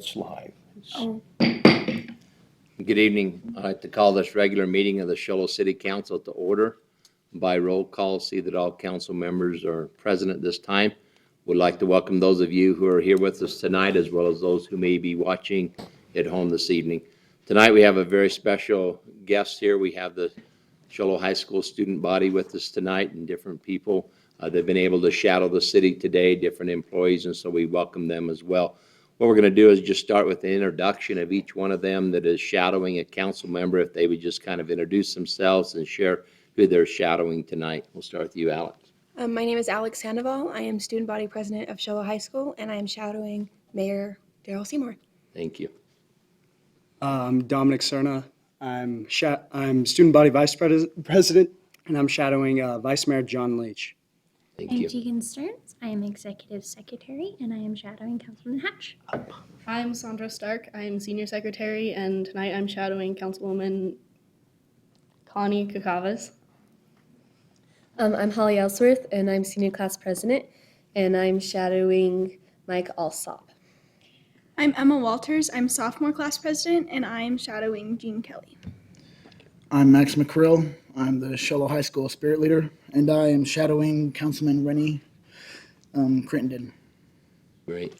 it's live. Oh, Good evening. I'd like to call this regular meeting of the Show City Council to order. By roll call, see that all council members are present at this time. Would like to welcome those of you who are here with us tonight, as well as those who may be watching at home this evening. Tonight, we have a very special guest here. We have the Show High School student body with us tonight and different people. They've been able to shadow the city today, different employees, and so we welcome them as well. What we're going to do is just start with the introduction of each one of them that is shadowing a council member. If they would just kind of introduce themselves and share who they're shadowing tonight. We'll start with you, Alex. my name is Alex Sandoval. I am student body president of Show High School, and I am shadowing Mayor Daryl Seymour. Thank you. I'm Dominic Cerna. I'm student body vice president, and I'm shadowing Vice Mayor John Leach. Thank I'm you. Tegan Stearns. I am executive secretary, and I am shadowing Councilman Hatch. I'm Sandra Stark. I am senior secretary, and tonight I'm shadowing Councilwoman Connie Kakavas. I'm Holly Ellsworth, and I'm senior class president, and I'm shadowing Mike Alsop. I'm Emma Walters. I'm sophomore class president, and I'm shadowing Jean Kelly. I'm Max McCrill. I'm the Show High School spirit leader, and I am shadowing Councilman Rennie Crittenden. Great.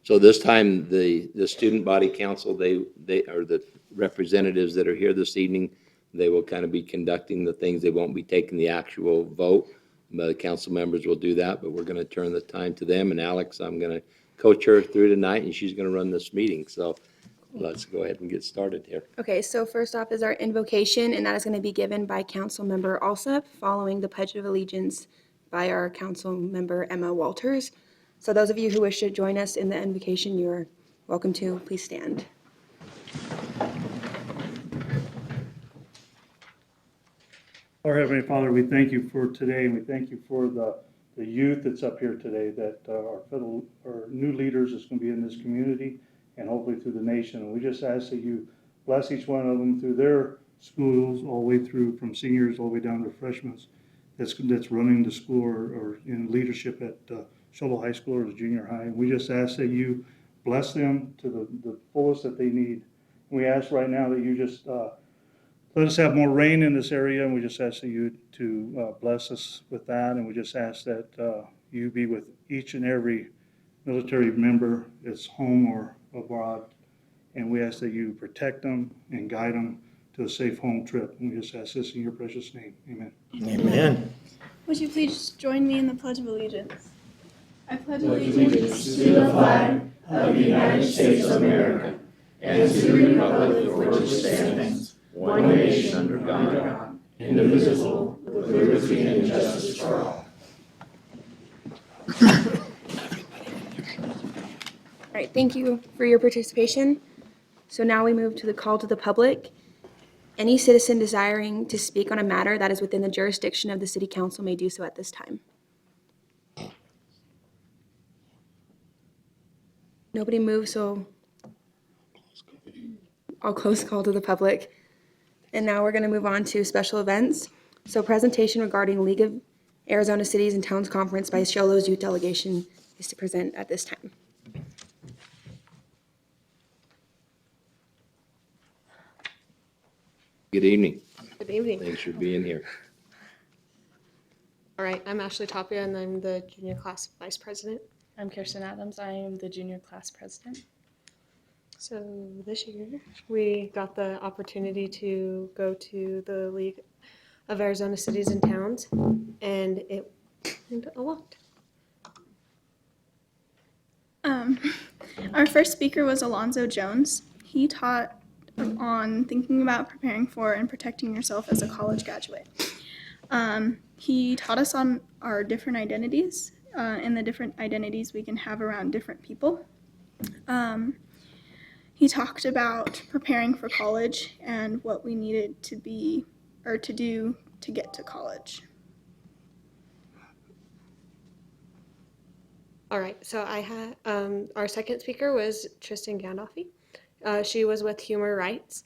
So this time, the student body council, they are the representatives that are here this evening. They will kind of be conducting the things. They won't be taking the actual vote. The council members will do that, but we're going to turn the time to them. And Alex, I'm going to coach her through tonight, and she's going to run this meeting. So let's go ahead and get started here. Okay, so first off is our invocation, and that is going to be given by Council Member Alsop following the Pledge of Allegiance by our Council Member Emma Walters. So those of you who wish to join us in the invocation, you are welcome to. Please stand. Our Heavenly Father, we thank you for today, and we thank you for the youth that's up here today, that our new leaders is going to be in this community and hopefully through the nation. And we just ask that you bless each one of them through their schools, all the way through from seniors all the way down to freshmen that's running the school or in leadership at Show High School or the junior high. And we just ask that you bless them to the fullest that they need. And we ask right now that you just let us have more rain in this area, and we just ask that you to bless us with that. And we just ask that you be with each and every military member that's home or abroad. And we ask that you protect them and guide them to a safe home trip. And we just ask this in your precious name. Amen. Amen. Would you please join me in the Pledge of Allegiance? I pledge allegiance to the flag of the United States of America and to the republic for which it stands, one nation under God, indivisible, with liberty and justice for all. All right, thank you for your participation. So now we move to the call to the public. Any citizen desiring to speak on a matter that is within the jurisdiction of the City Council may do so at this time. Nobody moves, so I'll close call to the public. And now we're going to move on to special events. So presentation regarding League of Arizona Cities and Towns Conference by Sholo's youth delegation is to present at this time. Good evening. Good evening. Thanks for being here. All right, I'm Ashley Tapia, and I'm the junior class vice president. I'm Kirsten Adams. I am the junior class president. So this year, we got the opportunity to go to the League of Arizona Cities and Towns, and it meant a lot. Our first speaker was Alonzo Jones. He taught on thinking about preparing for and protecting yourself as a college graduate. He taught us on our different identities and the different identities we can have around different people. He talked about preparing for college and what we needed to be or to do to get to college. All right, so I had our second speaker was Tristan Gandolfi. She was with Humor Writes,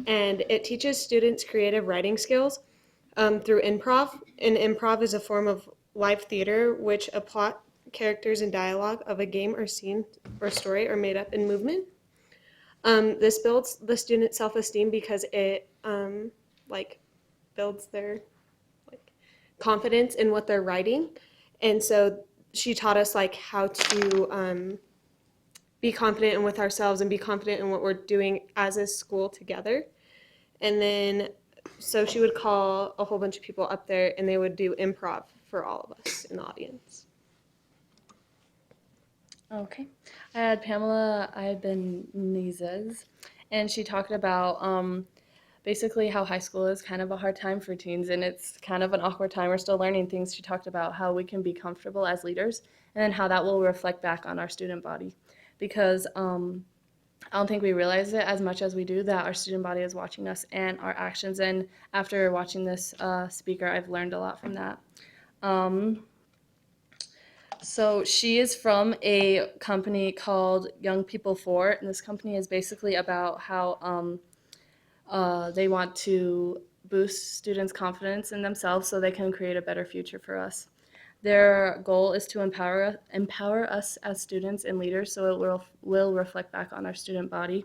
and it teaches students creative writing skills through improv. And improv is a form of live theater which a plot, characters, and dialogue of a game or scene or story are made up in movement. This builds the student self-esteem because it builds their confidence in what they're writing. And so she taught us how to be confident in with ourselves and be confident in what we're doing as a school together. And then so she would call a whole bunch of people up there and they would do improv for all of us in the audience. Okay. I had Pamela Ibanezes, and she talked about basically how high school is kind of a hard time for teens, and it's kind of an awkward time. We're still learning things. She talked about how we can be comfortable as leaders, and then how that will reflect back on our student body. Because I don't think we realize it as much as we do, that our student body is watching us and our actions. And after watching this speaker, I've learned a lot from that. So she is from a company called Young People For, and this company is basically about how they want to boost students' confidence in themselves so they can create a better future for us. Their goal is to empower us as students and leaders, so it will reflect back on our student body.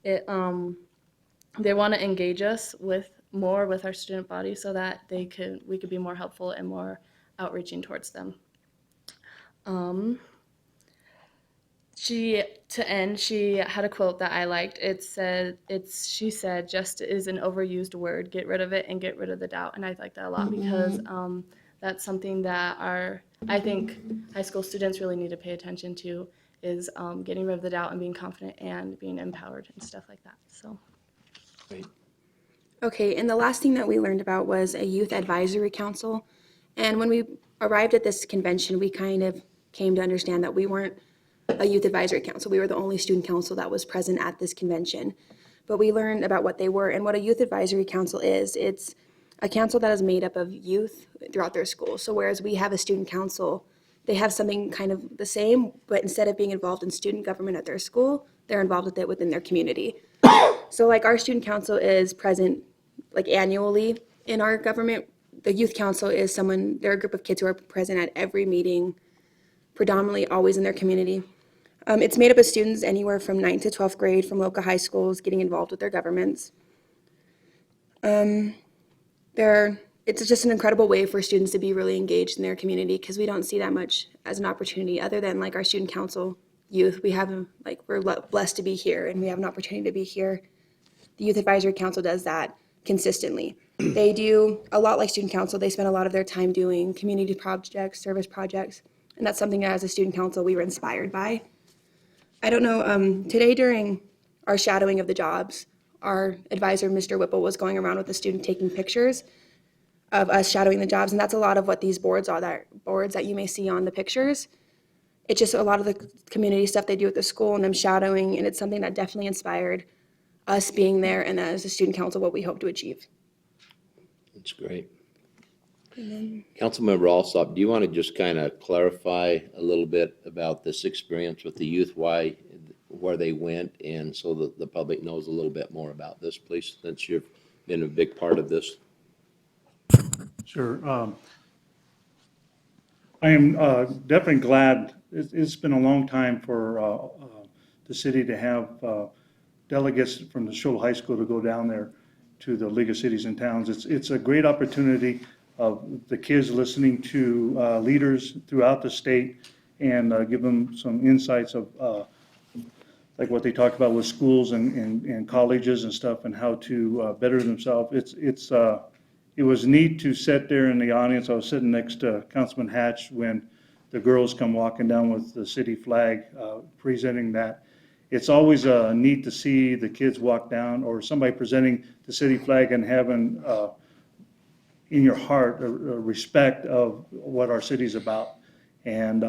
They want to engage us with our student body so that we could be more helpful and more outreaching towards them. She had a quote that I liked. She said, "Just is an overused word. Get rid of it and get rid of the doubt." And I like that a lot because that's something that I think high school students really need to pay attention to, is getting rid of the doubt and being confident and being empowered and stuff like that. So. Great. Okay, and the last thing that we learned about was a youth advisory council. And when we arrived at this convention, we kind of came to understand that we weren't a youth advisory council. We were the only student council that was present at this convention. But we learned about what they were and what a youth advisory council is. It's a council that is made up of youth throughout their school. So whereas we have a student council, they have something kind of the same, but instead of being involved in student government at their school, they're involved with it within their community. So our student council is present annually in our government. The youth council is they're a group of kids who are present at every meeting, predominantly always in their community. It's made up of students anywhere from 9th to 12th grade from local high schools getting involved with their governments. It's just an incredible way for students to be really engaged in their community, because we don't see that much as an opportunity other than our student council youth. We have we're blessed to be here and we have an opportunity to be here. The Youth Advisory Council does that consistently. They do a lot like student council. They spend a lot of their time doing community projects, service projects, and that's something that as a student council we were inspired by. I don't know, today during our shadowing of the jobs, our advisor, Mr. Whipple, was going around with the student taking pictures of us shadowing the jobs, and that's a lot of what these boards are, boards that you may see on the pictures. It's just a lot of the community stuff they do at the school, and I'm shadowing, and it's something that definitely inspired us being there, and as a student council, what we hope to achieve. That's great. Councilmember Alsop, do you want to just kind of clarify a little bit about this experience with the youth, where they went, and so that the public knows a little bit more about this, please, since you've been a big part of this? Sure. I am definitely glad. It's been a long time for the city to have delegates from the Shola High School to go down there to the League of Cities and Towns. It's a great opportunity of the kids listening to leaders throughout the state and give them some insights of like what they talked about with schools and colleges and stuff, and how to better themselves. It was neat to sit there in the audience. I was sitting next to Councilman Hatch when the girls come walking down with the city flag, presenting that. It's always neat to see the kids walk down, or somebody presenting the city flag and having in your heart a respect of what our city's about. And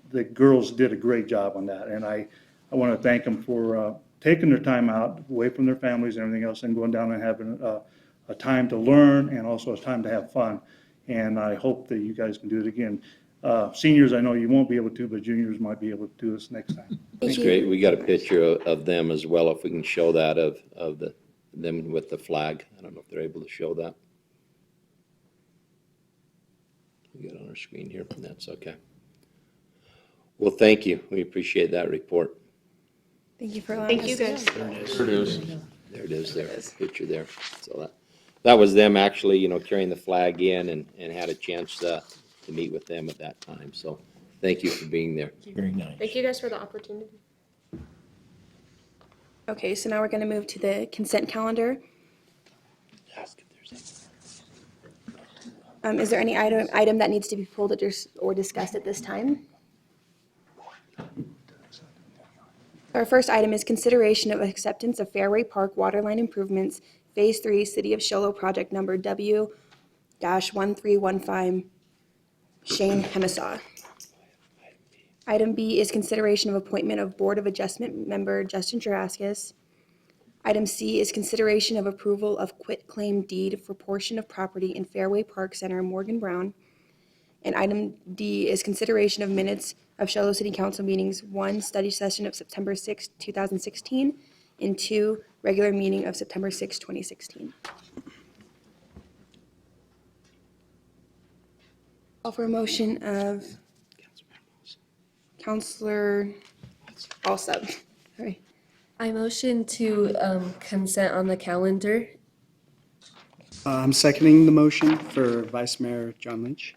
the girls did a great job on that. And I want to thank them for taking their time out away from their families and everything else and going down and having a time to learn and also a time to have fun. And I hope that you guys can do it again. Seniors, I know you won't be able to, but juniors might be able to do this next time. That's great. We got a picture of them as well, if we can show that, of them with the flag. I don't know if they're able to show that. We got it on our screen here, and that's okay. Well, thank you. We appreciate that report. Thank you for allowing Thank us you, to guys. There it is. There it is, there, picture there. So that was them actually, carrying the flag in and had a chance to meet with them at that time. So thank you for being there. Very nice. Thank you guys for the opportunity. Okay, so now we're going to move to the consent calendar. Ask if there's Is there any item that needs to be pulled or discussed at this time? Our first item is consideration of acceptance of Fairway Park Waterline Improvements, Phase 3, City of Show Low Project Number W-1315, Shane Hemisaw. Item B is consideration of appointment of Board of Adjustment member Justin Juraskis. Item C is consideration of approval of quitclaim deed for portion of property in Fairway Park Center, Morgan Brown. And item D is consideration of minutes of Show Low City Council meetings, 1, study session of September 6, 2016, and 2, regular meeting of September 6, 2016. Call for a motion of Counselor Alsop. Sorry. I motion to consent on the calendar. I'm seconding the motion for Vice Mayor John Lynch.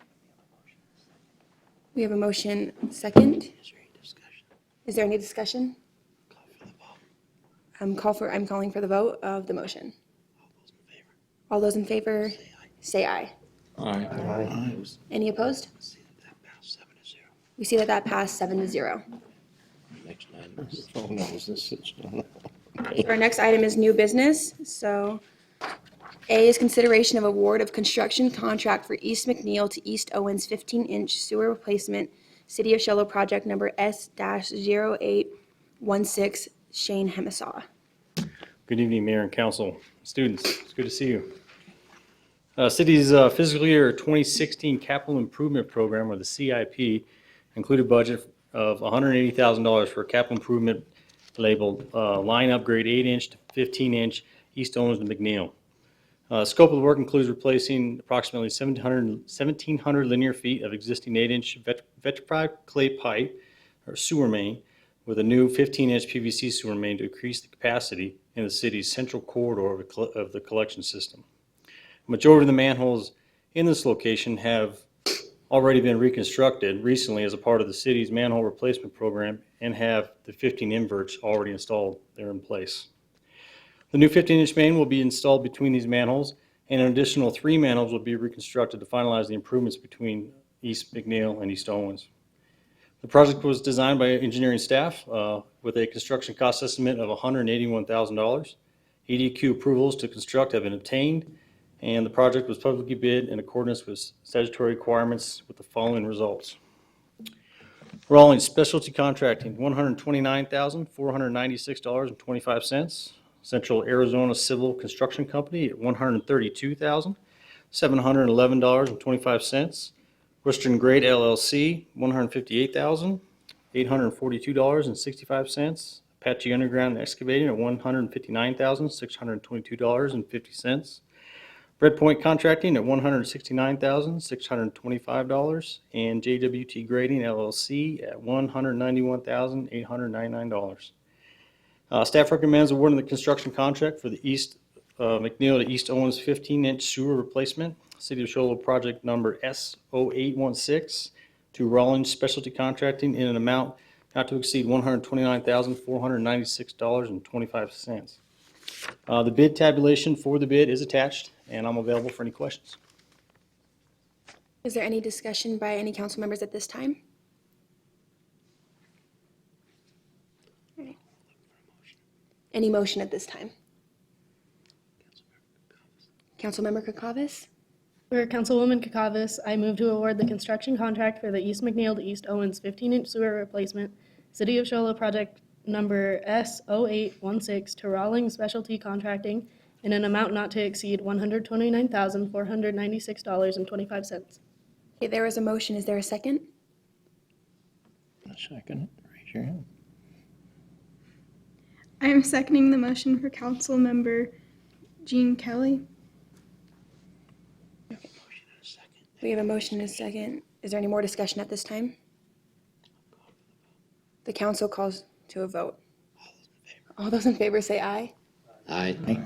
We have a motion second. Is there any discussion? I'm calling for the vote of the motion. All those in favor, say aye. Aye. Any opposed? We see that passed 7-0. next item is. Oh, no, is this? Our next item is new business. So A is consideration of award of construction contract for East McNeil to East Owens 15-inch sewer replacement, City of Show Low project number S-0816, Shane Hemisaw. Good evening, Mayor and Council, students. It's good to see you. City's fiscal year 2016 capital improvement program, or the CIP, included budget of $180,000 for capital improvement labeled line upgrade 8-inch to 15-inch East Owens to McNeil. Scope of the work includes replacing approximately 1,700 linear feet of existing 8-inch vitrified clay pipe or sewer main with a new 15-inch PVC sewer main to increase the capacity in the city's central corridor of the collection system. Majority of the manholes in this location have already been reconstructed recently as a part of the city's manhole replacement program and have the 15 inverts already installed there in place. The new 15-inch main will be installed between these manholes, and an additional 3 manholes will be reconstructed to finalize the improvements between East McNeil and East Owens. The project was designed by engineering staff with a construction cost estimate of $181,000. EDQ approvals to construct have been obtained, and the project was publicly bid in accordance with statutory requirements with the following results. Rawlings Specialty Contracting, $129,496.25. Central Arizona Civil Construction Company at $132,711.25. Western Grade LLC, $158,842.65. Apache Underground Excavating at $159,622.50. Red Point Contracting at $169,625, and JWT Grading LLC at $191,899. Staff recommends awarding the construction contract for the East McNeil to East Owens 15-inch sewer replacement, City of Show Low project number S-0816, to Rawlings Specialty Contracting in an amount not to exceed $129,496.25. The bid tabulation for the bid is attached, and I'm available for any questions. Is there any discussion by any council members at this time? All right. Any motion at this time? Councilmember Kakavas? For Councilwoman Kakavas, I move to award the construction contract for the East McNeil to East Owens 15-inch sewer replacement, City of Show Low project number S-0816 to Rawlings Specialty Contracting in an amount not to exceed $129,496.25. Okay, there is a motion. Is there a second? A second, raise your hand. I am seconding the motion for Councilmember Gene Kelly. We have a motion and a second. Is there any more discussion at this time? The council calls to a vote. All those in favor say aye. Aye.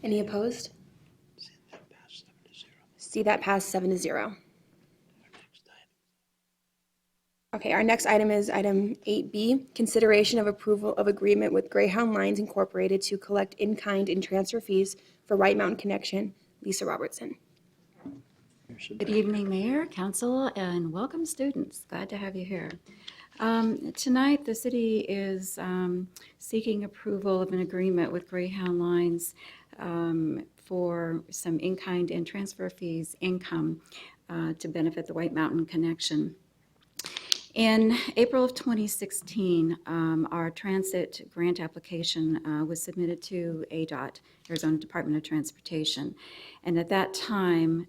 Any opposed? See that pass 7-0. Okay, our next item is item 8B, consideration of approval of agreement with Greyhound Lines Incorporated to collect in-kind and transfer fees for White Mountain Connection. Lisa Robertson. Good evening, Mayor, Council, and welcome students. Glad to have you here. Tonight, the city is seeking approval of an agreement with Greyhound Lines for some in-kind and transfer fees income to benefit the White Mountain Connection. In April of 2016, our transit grant application was submitted to ADOT, Arizona Department of Transportation. And at that time,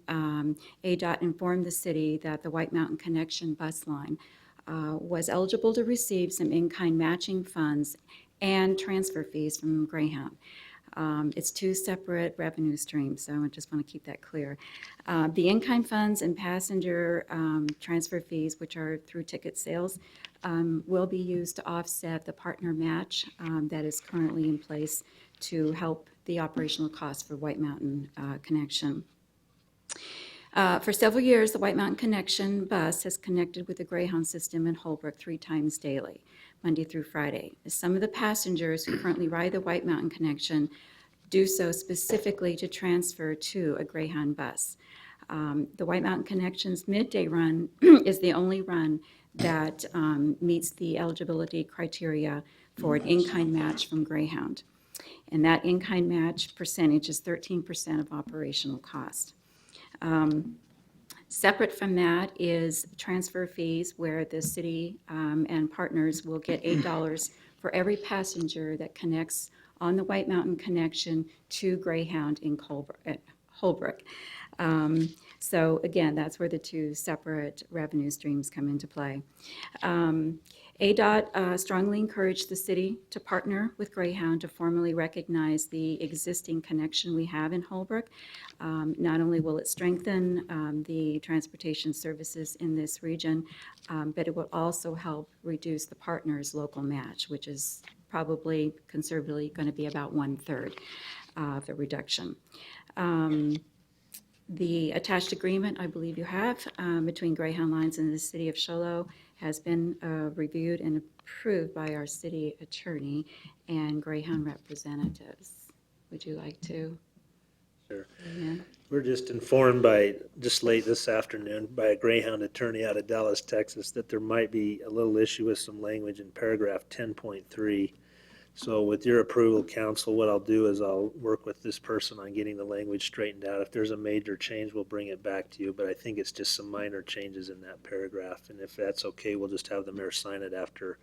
ADOT informed the city that the White Mountain Connection bus line was eligible to receive some in-kind matching funds and transfer fees from Greyhound. It's two separate revenue streams, so I just want to keep that clear. The in-kind funds and passenger transfer fees, which are through ticket sales, will be used to offset the partner match that is currently in place to help the operational costs for White Mountain Connection. For several years, the White Mountain Connection bus has connected with the Greyhound system in Holbrook 3 times daily, Monday through Friday. Some of the passengers who currently ride the White Mountain Connection do so specifically to transfer to a Greyhound bus. The White Mountain Connection's midday run is the only run that meets the eligibility criteria for an in-kind match from Greyhound. And that in-kind match percentage is 13% of operational cost. Separate from that is transfer fees, where the city and partners will get $8 for every passenger that connects on the White Mountain Connection to Greyhound in Holbrook. So again, that's where the two separate revenue streams come into play. ADOT strongly encouraged the city to partner with Greyhound to formally recognize the existing connection we have in Holbrook. Not only will it strengthen the transportation services in this region, but it will also help reduce the partner's local match, which is probably conservatively going to be about 1/3 of the reduction. The attached agreement, I believe you have, between Greyhound Lines and the City of Show Low has been reviewed and approved by our city attorney and Greyhound representatives. Would you like to? Sure. Amen. We're just informed just late this afternoon by a Greyhound attorney out of Dallas, Texas, that there might be a little issue with some language in paragraph 10.3. So with your approval, council, what I'll do is I'll work with this person on getting the language straightened out. If there's a major change, we'll bring it back to you, but I think it's just some minor changes in that paragraph. And if that's okay, we'll just have the mayor sign it after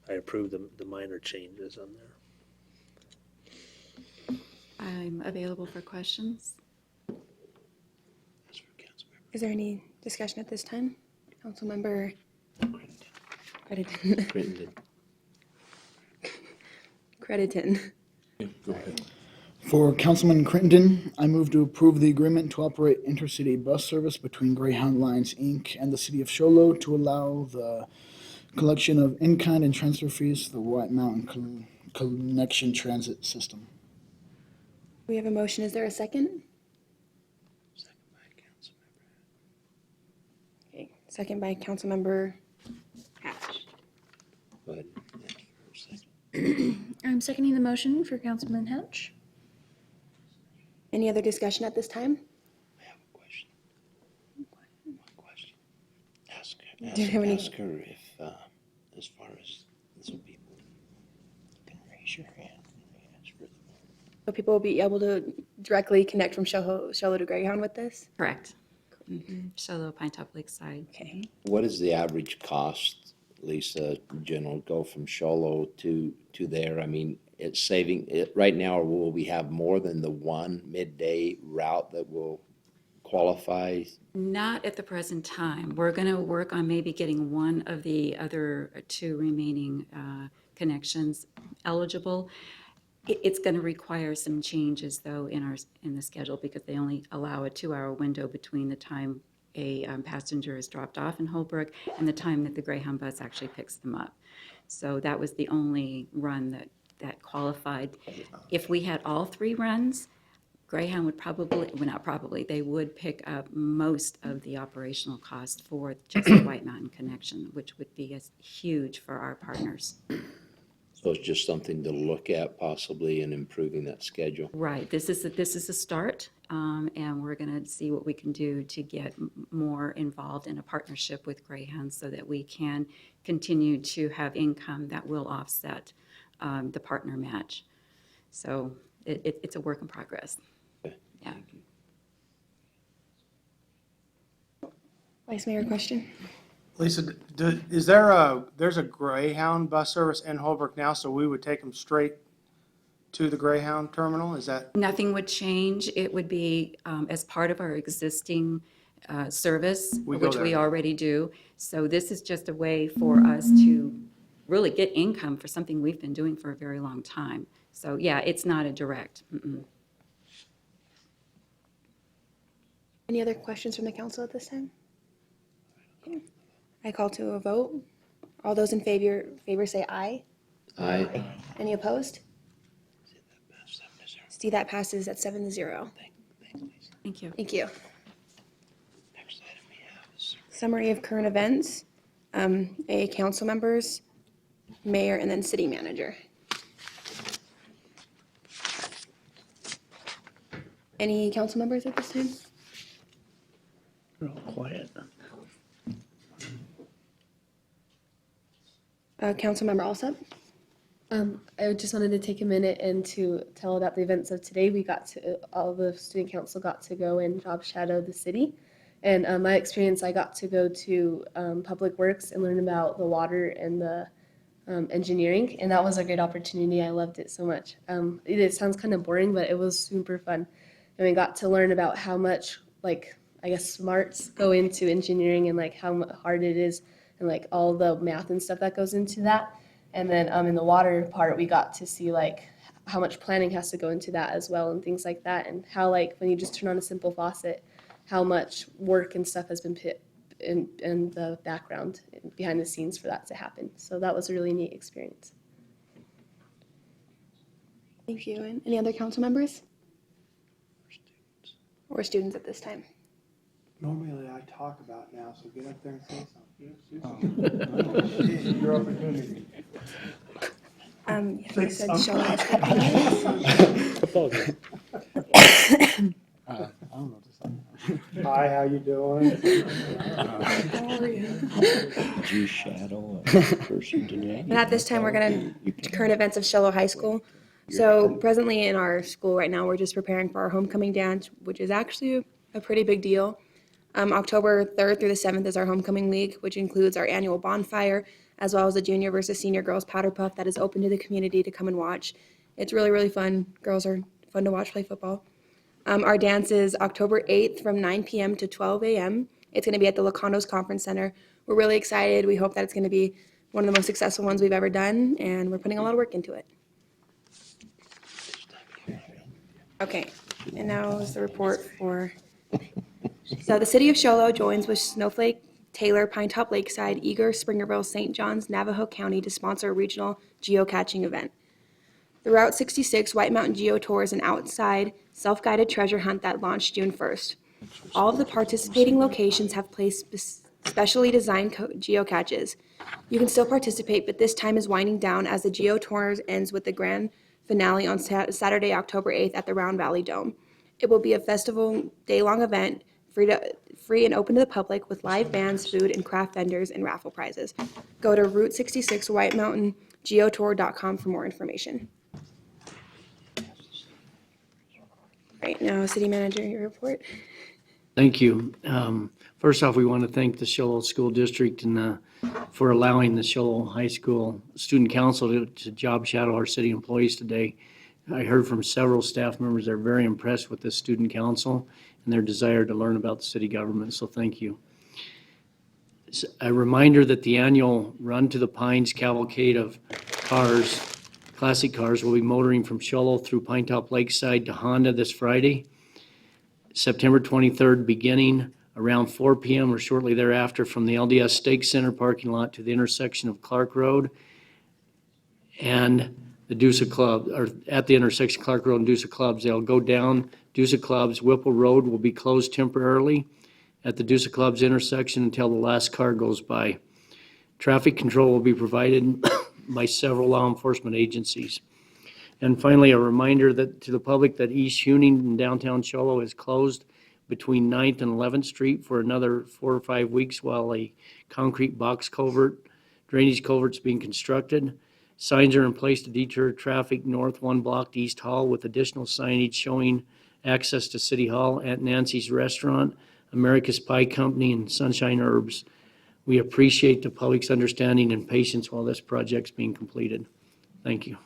I approve the minor changes on there. I'm available for questions. Is there any discussion at this time? Councilmember Crediton. Crediton. Go ahead. For Councilman Crittenden, I move to approve the agreement to operate intercity bus service between Greyhound Lines, Inc. and the City of Show Low to allow the collection of in-kind and transfer fees to the White Mountain Connection Transit System. We have a motion. Is there a second? Okay, second by Councilmember Hatch. Go ahead. I'm seconding the motion for Councilman Hatch. Any other discussion at this time? I have a question. One question. Do you have any- Ask her if, as far as, so people can raise your hand. So people will be able to directly connect from Show Low to Greyhound with this? Correct. Show Low, Pine Top Lakeside. Okay. What is the average cost, Lisa, in general, go from Show Low to there? I mean, it's saving, right now, will we have more than the one midday route that will qualify? Not at the present time. We're going to work on maybe getting one of the other two remaining connections eligible. It's going to require some changes, though, in the schedule, because they only allow a 2-hour window between the time a passenger is dropped off in Holbrook and the time that the Greyhound bus actually picks them up. So that was the only run that that qualified. If we had all 3 runs, Greyhound would probably, well, not probably, they would pick up most of the operational cost for just the White Mountain connection, which would be huge for our partners. So it's just something to look at possibly in improving that schedule. Right, this is a start, and we're going to see what we can do to get more involved in a partnership with Greyhound so that we can continue to have income that will offset the partner match. So it's a work in progress. Yeah. Vice Mayor, question? Lisa, there's a Greyhound bus service in Holbrook now, so we would take them straight to the Greyhound terminal? Is that? Nothing would change. It would be as part of our existing service, We go which we there. already do. So this is just a way for us to really get income for something we've been doing for a very long time. So yeah, it's not a direct. Any other questions from the council at this time? Okay. I call to a vote. All those in favor say aye. Aye. Any opposed? See, that passes at 7-0. Thank you. Thank you. Summary of current events, council members, mayor, and then city manager. Any council members at this time? They're all quiet. Councilmember Alsop? I just wanted to take a minute and to tell about the events of today. All the student council got to go and job shadow the city. And my experience, I got to go to Public Works and learn about the water and the engineering. And that was a great opportunity. I loved it so much. It sounds kind of boring, but it was super fun. And we got to learn about how much, smarts go into engineering and how hard it is and all the math and stuff that goes into that. And then in the water part, we got to see how much planning has to go into that as well and things like that. And how when you just turn on a simple faucet, how much work and stuff has been put in the background, behind the scenes for that to happen. So that was a really neat experience. Thank you. And any other council members? Or students at this time? Normally I talk about now, so get up there and say something. Your opportunity. You said show us. I don't know. Hi, how you doing? Did you shadow a person today? And at this time, we're going to current events of Shiloh High School. So presently in our school right now, we're just preparing for our homecoming dance, which is actually a pretty big deal. October 3rd through the 7th is our homecoming league, which includes our annual bonfire, as well as the junior versus senior girls powder puff that is open to the community to come and watch. It's really, really fun. Girls are fun to watch play football. Our dance is October 8th from 9 p.m. to 12 a.m. It's going to be at the Locondos Conference Center. We're really excited. We hope that it's going to be one of the most successful ones we've ever done, and we're putting a lot of work into it. Okay, and now is the report for... So the city of Show Low joins with Snowflake, Taylor, Pinetop Lakeside, Eager, Springerville, St. John's, Navajo County to sponsor a regional geocaching event. The Route 66 White Mountain Geo Tour is an outside, self-guided treasure hunt that launched June 1st. All of the participating locations have placed specially designed geocaches. You can still participate, but this time is winding down as the Geo Tour ends with the grand finale on Saturday, October 8th at the Round Valley Dome. It will be a festival day-long event, free and open to the public with live bands, food, and craft vendors and raffle prizes. Go to Route 66 WhiteMountainGeoTour.com for more information. Right now, City Manager, your report. Thank you. First off, we want to thank the Show Low School District and for allowing the Show Low High School Student Council to job shadow our city employees today. I heard from several staff members they're very impressed with this student council and their desire to learn about the city government, so thank you. A reminder that the annual Run to the Pines cavalcade of cars, classic cars, will be motoring from Show Low through Pinetop Lakeside to Honda this Friday, September 23rd, beginning around 4 p.m. or shortly thereafter from the LDS Stake Center parking lot to the intersection of Clark Road. And the Deusa Club, or at the intersection Clark Road and Deusa Clubs. They'll go down Deusa Clubs. Whipple Road will be closed temporarily at the Deusa Clubs intersection until the last car goes by. Traffic control will be provided by several law enforcement agencies. And finally, a reminder that to the public that East Huning in downtown Show Low is closed between 9th and 11th Street for another 4 or 5 weeks while a concrete box culvert, drainage culvert's being constructed. Signs are in place to deter traffic north 1 block to East Hall with additional signage showing access to City Hall, Aunt Nancy's Restaurant, America's Pie Company, and Sunshine Herbs. We appreciate the public's understanding and patience while this project's being completed. Thank you.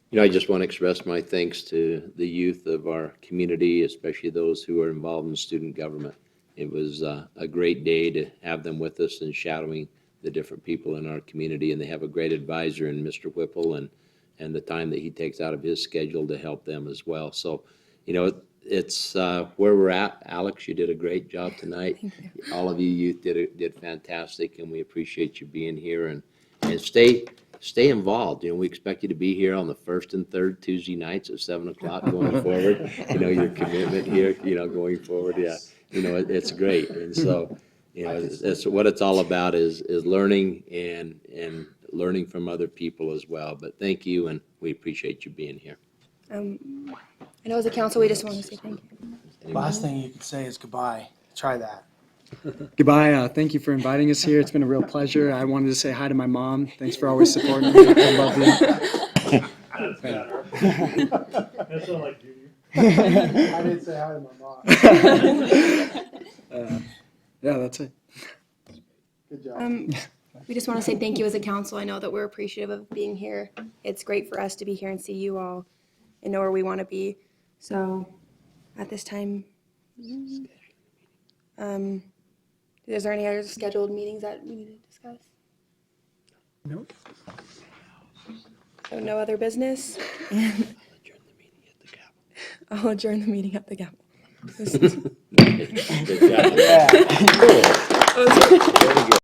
You know, I just want to express my thanks to the youth of our community, especially those who are involved in student government. It was a great day to have them with us and shadowing the different people in our community, and they have a great advisor in Mr. Whipple and the time that he takes out of his schedule to help them as well. So, you know, it's where we're at. Alex, you did a great job tonight. All of you youth did fantastic, and we appreciate you being here, and stay involved. You know, we expect you to be here on the first and third Tuesday nights at 7 o'clock going forward. You know, your commitment here, you know, going forward, yeah. You know, it's great. And so, you know, it's what it's all about is learning and learning from other people as well. But thank you, and we appreciate you being here. I know as a council, we just want to say thank you. Last thing you could say is goodbye. Try that. Goodbye. Thank you for inviting us here. It's been a real pleasure. I wanted to say hi to my mom. Thanks for always supporting me. I love you. That's not like Junior. I didn't say hi to my mom. Yeah, that's it. Good job. We just want to say thank you as a council. I know that we're appreciative of being here. It's great for us to be here and see you all and know where we want to be. So at this time, is there any other scheduled meetings that we need to discuss? No. So no other business? I'll adjourn the meeting at the Gap. Good job. Yeah. Cool. Very good.